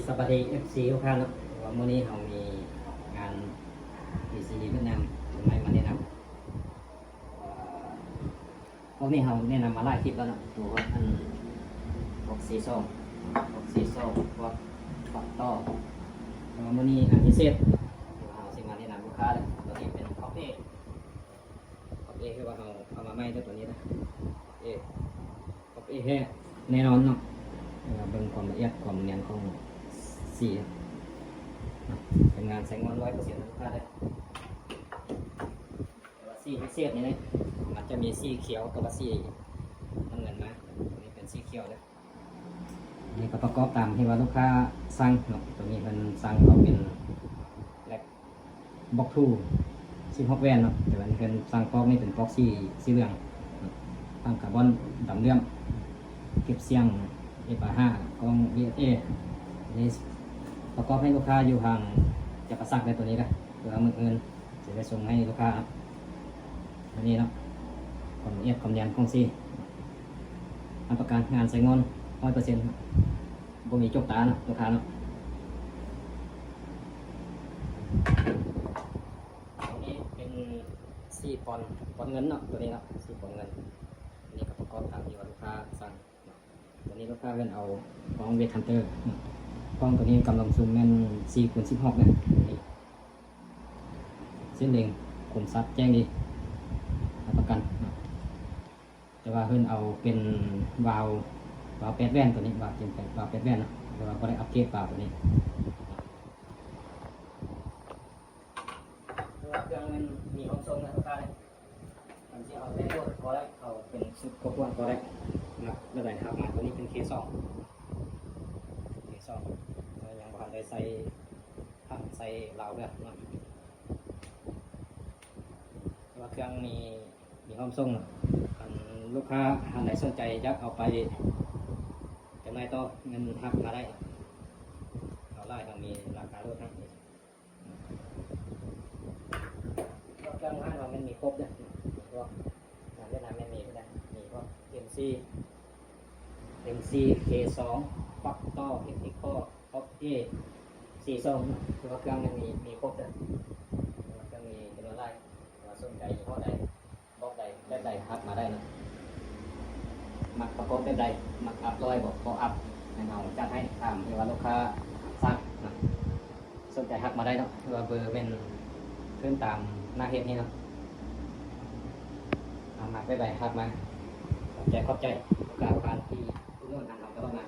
สบายดีเอฟซีทุกท่านเนาะว่ามื้อนี้เรามีงานที่ซีรีส์เวียดนามไม่มาแนะนำพวกนี้เราแนะนำมาหลายคลิปแล้วเนาะตัวอันพวกสีส้มพวกปักต่อมื้อนี้อันพิเศษเราสิมาแนะนำลูกค้าเลยตัวนี้เป็นคอฟเอคือว่าเราเอามาใหม่ด้วยตัวนี้นะคอฟเอแท้แน่นอนเนาะเบิ่งความละเอียดความเนียนของสีเป็นงานแสงงอน100%ลูกค้าได้แต่ว่าสีพิเศษนี่นะมันจะมีสีเขียวกับสีน้ำเงินมาตัวนี้เป็นสีเขียวเลยนี่ก็ประกอบตามที่ว่าลูกค้าสั่งเนาะตัวนี้เป็นสั่งเอาเป็นแลกบ็อกทู16แวนเนาะแต่ว่านี่เป็นสั่งปอกนี่เป็นปอกสีเหลืองตั้งคาร์บอนดำเลื่อมเก็บเสียงF5 กล้อง VSA นี่ประกอบให้ลูกค้าอยู่ห่างจะประสักในตัวนี้นะเพื่อมืออื่นจะได้ส่งให้ลูกค้าอันนี้เนาะความละเอียดความเนียนของซีอันประกันงานใส่งอน 100% บ่มีจกตาเนาะลูกค้าเนาะตัวนี้เป็นซีปอนเงินเนาะตัวนี้เนาะซีปอนเงินนี่ก็ประกอบตามที่ว่าลูกค้าสั่งตัวนี้ลูกค้าเล่นเอากล้องเวทฮันเตอร์กล้องตัวนี้กำลังซูมแม่น4x16นะนี่เส้นเล็งคมชัดแจ้งดีรับประกันแต่ว่าเพิ่นเอาเป็นวาล์ว8แว่นตัวนี้วาล์วเจน8วาล์ว8แว่นนะแต่ว่าก็ได้อัปเกรดวาล์วตัวนี้เครื่องมันมีห้องทรงนะลูกค้าเลยมันจะเอาได้ตัวก็ได้เอาเป็นชุดครบถ้วนก็ได้นะระดับครับมาตัวนี้เป็น K2 เรายังบ่ทันได้ใส่เหลาด้วยนะว่าเครื่องมีห้องส่งลูกค้าท่านใดสนใจจะเอาไปจำหน่ายต่อเงินหักมาได้เอาไล่ทางมีราคาลดให้เครื่องห้างเรามันมีครบเนี่ยพวกงานเวียดนามมีก็ได้มีพวก MC K2 ปักต่อเทคนิคออฟเอ42คือว่าเครื่องมันมีครบเลยเครื่องมีเป็นอะไรว่าสนใจยี่ห้อใดบล็อกใดแบบใดอัพมาได้นะมักประกอบแบบใดมักอัพร้อยบอกพออัพให้เราจัดให้ตามที่ว่าลูกค้าสั่งนะสนใจหักมาได้เนาะคือว่าเบอร์เป็นขึ้นตามหน้าเฮ็ดนี่เนาะมักแบบใดหักมาขอบใจโอกาสที่ทุกคนทำตลอดมา